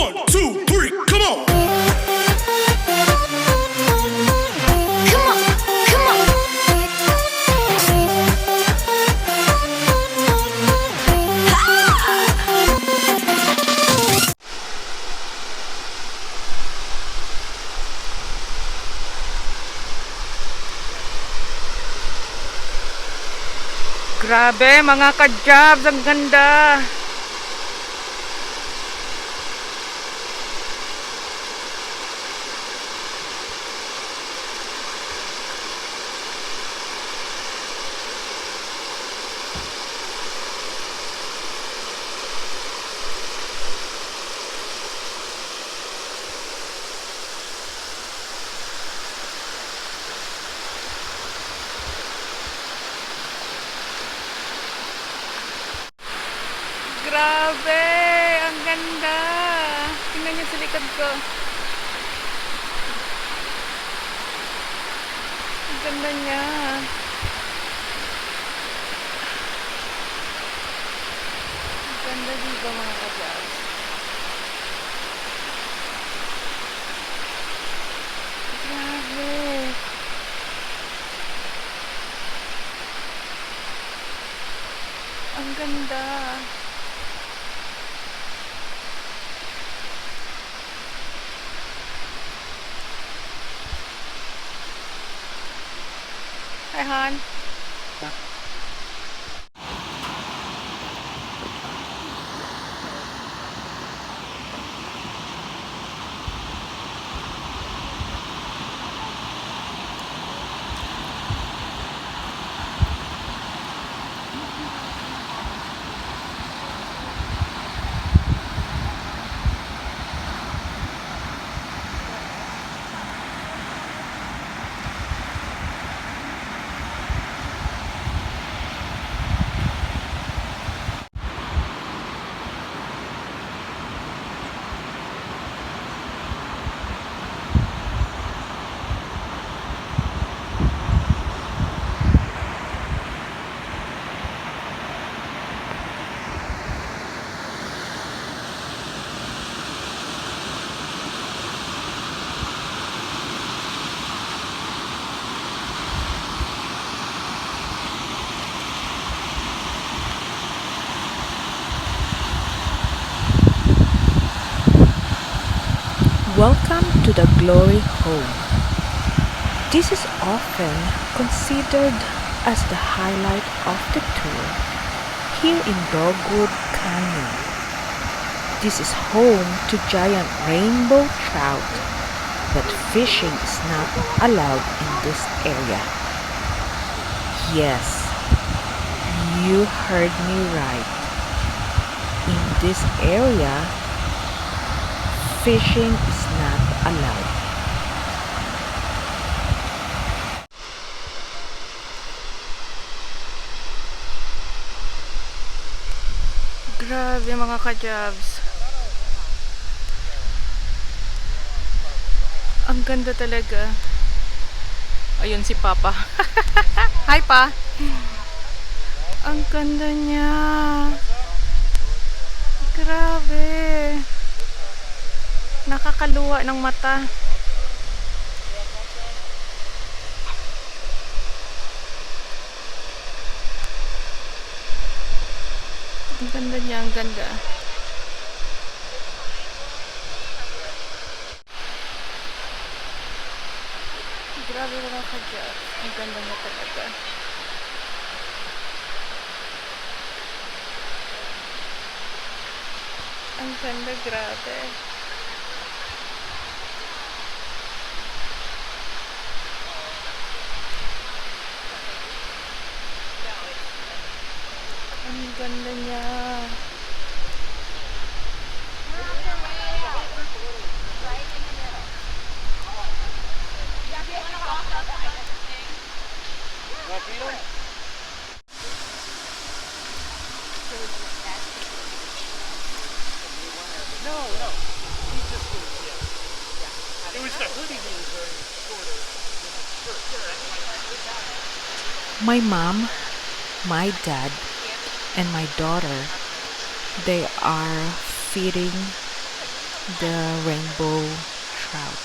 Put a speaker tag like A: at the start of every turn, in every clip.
A: 1, 2, 3, come on!
B: Come on, come on.
C: Grabe mga ka-jobs, ang ganda. Grabe, ang ganda. Tingnan niyo sa likod ko. Ang ganda niya. Ang ganda dito mga ka-jobs. Grabe. Ang ganda. Hi, hon.
D: Welcome to the Glory Home. This is often considered as the highlight of the tour here in Dogwood Canyon. This is home to giant rainbow trout, but fishing is not allowed in this area. Yes, you heard me right. In this area, fishing is not allowed.
C: Grabe mga ka-jobs. Ang ganda talaga. Ayun si Papa. Hi, Pa. Ang ganda niya. Grabe. Nakakaluwa ng mata. Ang ganda niya, ang ganda. Grabe mga ka-jobs. Ang ganda niya talaga. Ang ganda, grabe. Ang ganda niya.
A: No. He just was, yeah. It was the hoodie he was wearing shorter shirt.
D: My mom, my dad, and my daughter, they are feeding the rainbow trout.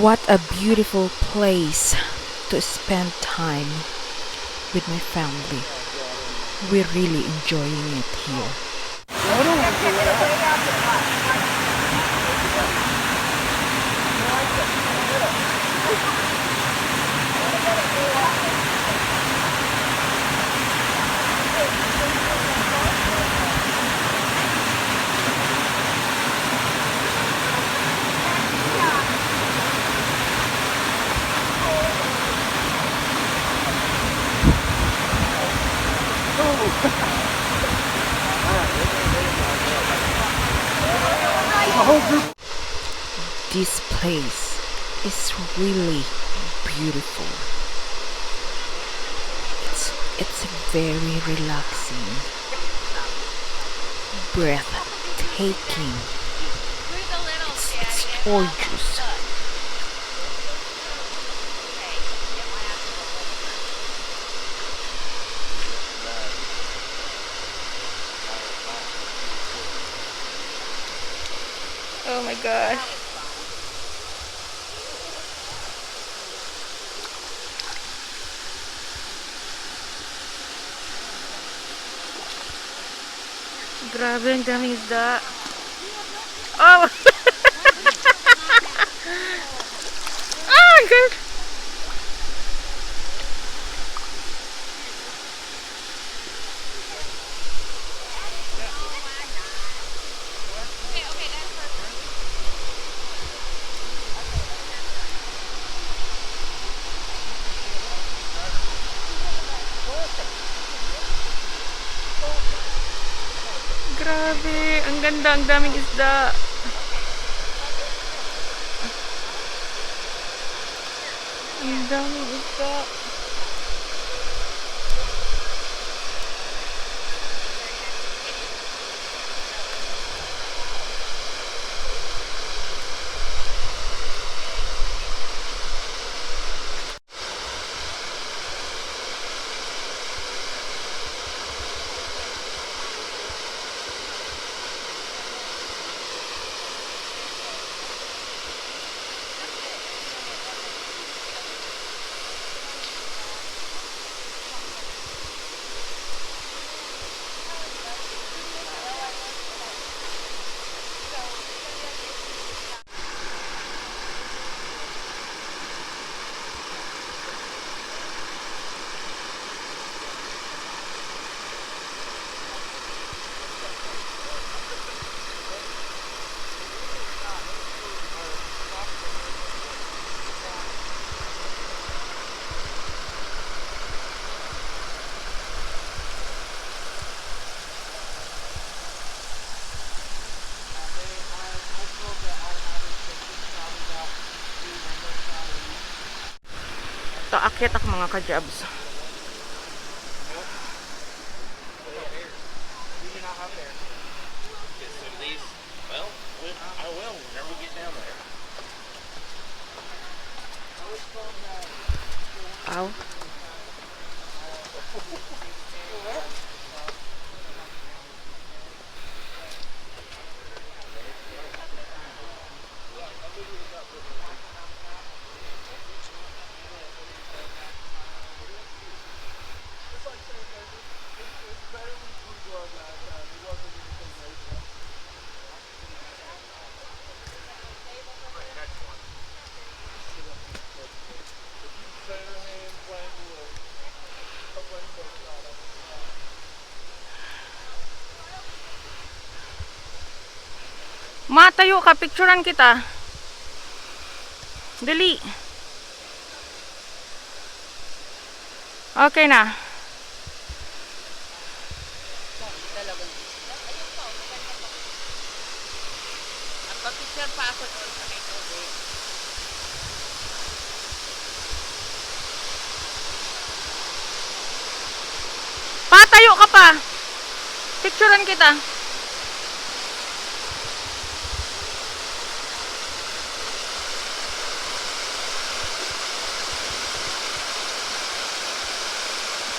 D: What a beautiful place to spend time with my family. We're really enjoying it here. This place is really beautiful. It's very relaxing, breathtaking. It's gorgeous.
C: Oh my gosh. Grabe, ang daming isda. Oh! Ah, God! Grabe, ang ganda, ang daming isda. Ang daming isda. Aakyat ako mga ka-jobs.
A: Okay, so these, well, I will whenever we get down there.
C: Ow. Matayo ka, picturean kita. Dali. Okay na.
E: Pag-picture pa ako doon sa may tubig.
C: Patayo ka pa. Picturean kita.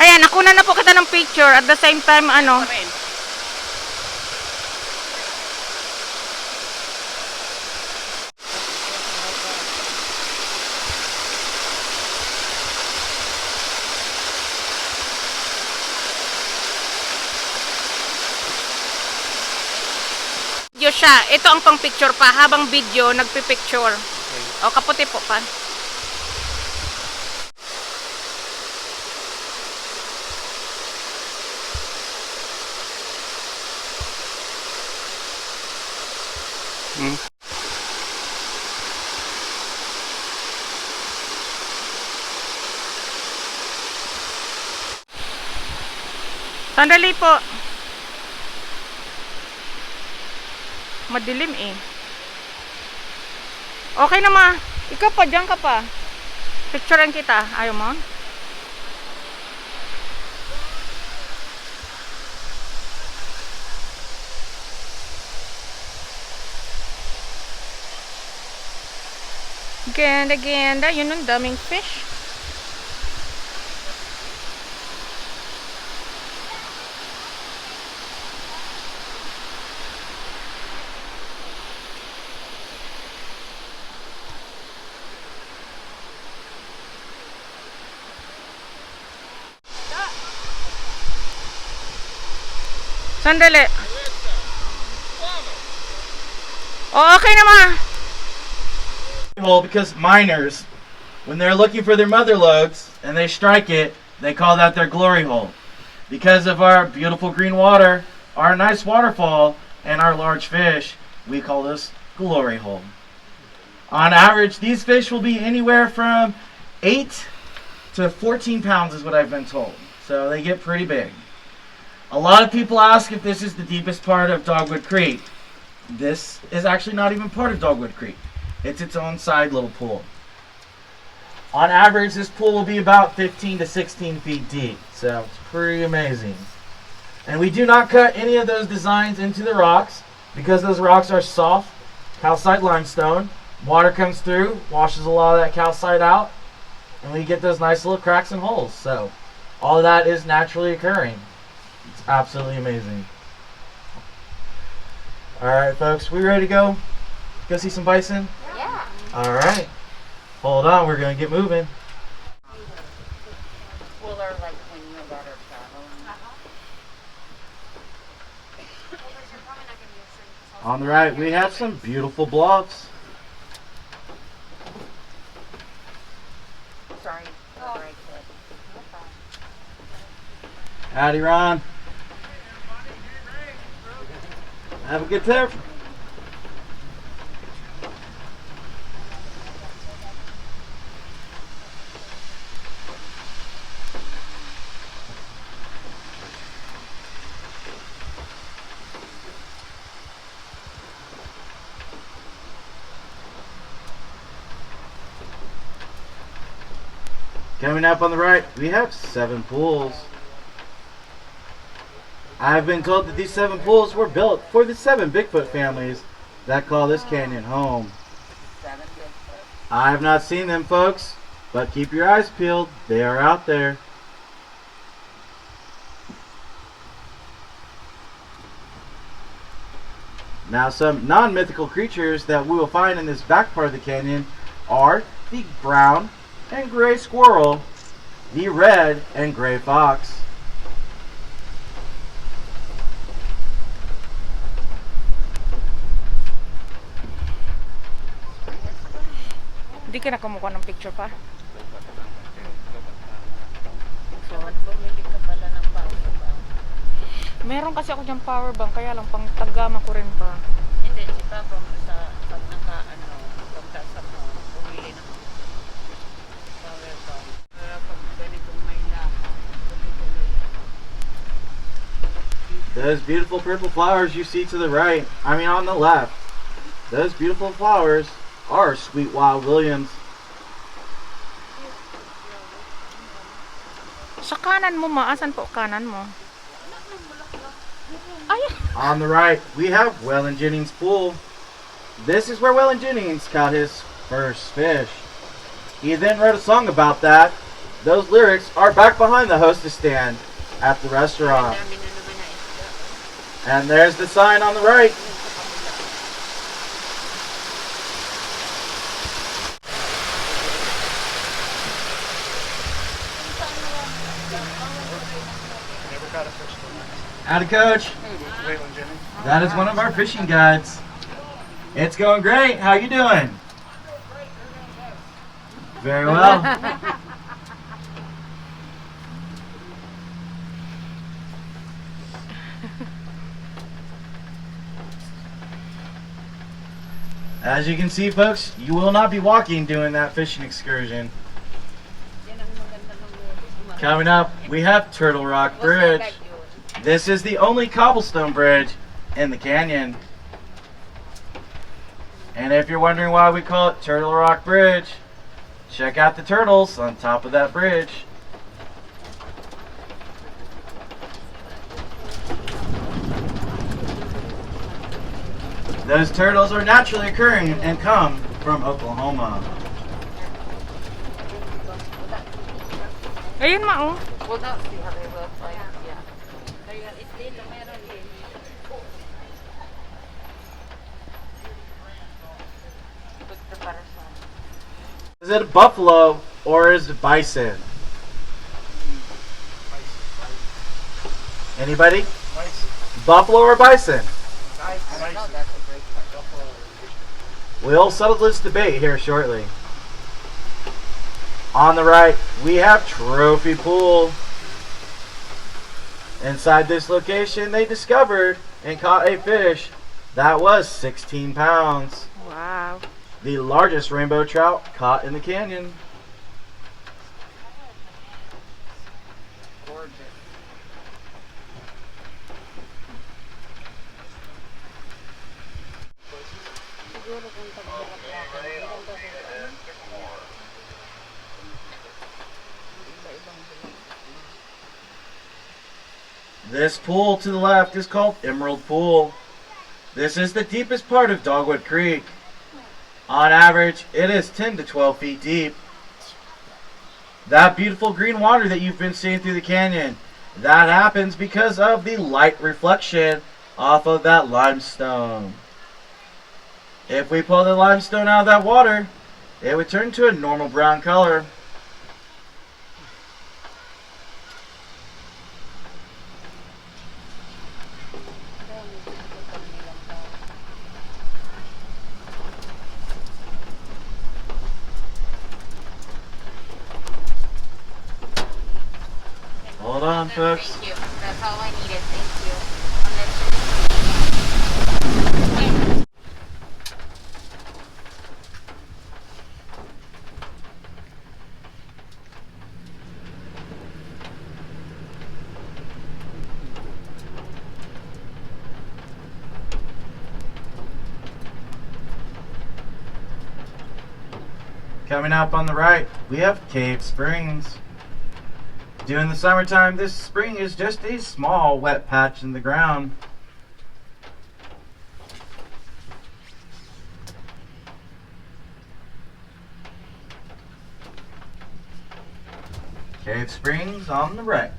C: Ayan, nakuna na po kita ng picture. At the same time, ano.
E: Pa rin.
C: Video siya. Ito ang pang picture pa. Habang video, nagpipicture. O, kaputi po pa. Sandali po. Madilim eh. Okay na ma. Ikaw pa, dyan ka pa. Picturean kita. Ayaw mo? Ganda, ganda. Yun ang daming fish. Sandali. Oh, okay naman.
F: Hole because miners, when they're looking for their mother lodes and they strike it, they call that their glory hole. Because of our beautiful green water, our nice waterfall, and our large fish, we call this glory hole. On average, these fish will be anywhere from 8 to 14 pounds is what I've been told. So they get pretty big. A lot of people ask if this is the deepest part of Dogwood Creek. This is actually not even part of Dogwood Creek. It's its own side little pool. On average, this pool will be about 15 to 16 feet deep. So it's pretty amazing. And we do not cut any of those designs into the rocks because those rocks are soft calcite limestone. Water comes through, washes a lot of that calcite out, and we get those nice little cracks and holes. So all of that is naturally occurring. It's absolutely amazing. Alright folks, we ready to go? Go see some bison?
B: Yeah.
F: Alright. Hold on, we're going to get moving.
E: Cooler like when your daughter traveling.
F: On the right, we have some beautiful bluffs.
E: Sorry. Alright, good.
F: Howdy, Ron. Have a good trip. Coming up on the right, we have 7 pools. I've been told that these 7 pools were built for the 7 Bigfoot families that call this canyon home.
E: 7 Bigfoot.
F: I have not seen them, folks, but keep your eyes peeled. They are out there. Now, some non-mythical creatures that we will find in this back part of the canyon are the brown and gray squirrel, the red and gray fox.
C: Hindi ka na kumukuha ng picture pa.
E: Dapat bumili ka pala ng power bank.
C: Meron kasi ako dyan power bank, kaya lang pang tagama ko rin pa.
E: Hindi, si Papa sa pag pagkasa mo, bumili ng power bank. Para pag ganitong may lahat, tuloy-tuloy.
F: Those beautiful purple flowers you see to the right, on the left, those beautiful flowers are sweet wild williams.
C: Sa kanan mo ma, asan po kanan mo? Ay,
F: On the right, we have Waylon Jennings Pool. This is where Waylon Jennings caught his first fish. He then wrote a song about that, those lyrics are back behind the hostess stand at the restaurant.
E: Dami na naman na isda.
F: And there's the sign on the right.
A: Never caught a fish till now.
F: Howdy, Coach.
A: Waylon Jennings.
F: That is one of our fishing guides. It's going great. How you doing? Very well. As you can see, folks, you will not be walking doing that fishing excursion.
E: Yan ang maganda ng movies.
F: Coming up, we have Turtle Rock Bridge. This is the only cobblestone bridge in the canyon. And if you're wondering why we call it Turtle Rock Bridge, check out the turtles on top of that bridge. Those turtles are naturally occurring and come from Oklahoma.
C: Ayun, ma, oh.
E: Well, that's see how they look like. Yeah. Kaya dito meron din. Gusto para sa
F: Is it a buffalo or is it bison? Anybody?
A: Nice.
F: Buffalo or bison?
E: I don't know, that's a great question.
F: We'll settle this debate here shortly. On the right, we have Trophy Pool. Inside this location, they discovered and caught a fish that was 16 pounds.
C: Wow.
F: The largest rainbow trout caught in the canyon.
E: Gorgeous. Siguro kung tagharap na ako, meron daw iba-ibang bulak.
F: This pool to the left is called Emerald Pool. This is the deepest part of Dogwood Creek. On average, it is 10 to 12 feet deep. That beautiful green water that you've been seeing through the canyon, that happens because of the light reflection off of that limestone. If we pull the limestone out of that water, it would turn to a normal brown color. Hold on, folks.
E: Thank you. That's all I needed. Thank you.
F: Coming up on the right, we have Cave Springs. During the summertime, this spring is just a small wet patch in the ground. Cave Springs on the right.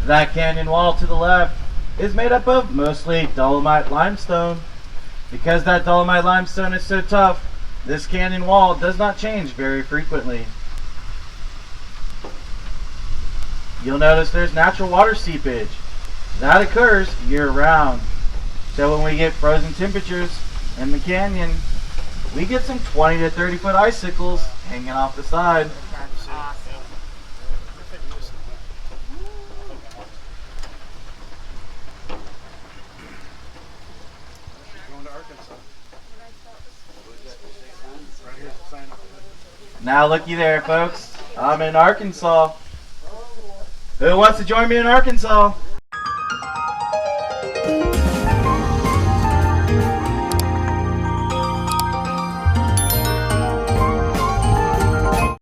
F: That canyon wall to the left is made up of mostly dolomite limestone. Because that dolomite limestone is so tough, this canyon wall does not change very frequently. You'll notice there's natural water seepage. That occurs year-round. So when we get frozen temperatures in the canyon, we get some 20 to 30 foot icicles hanging off the side.
E: That's awesome.
F: Now looky there, folks. I'm in Arkansas. Who wants to join me in Arkansas?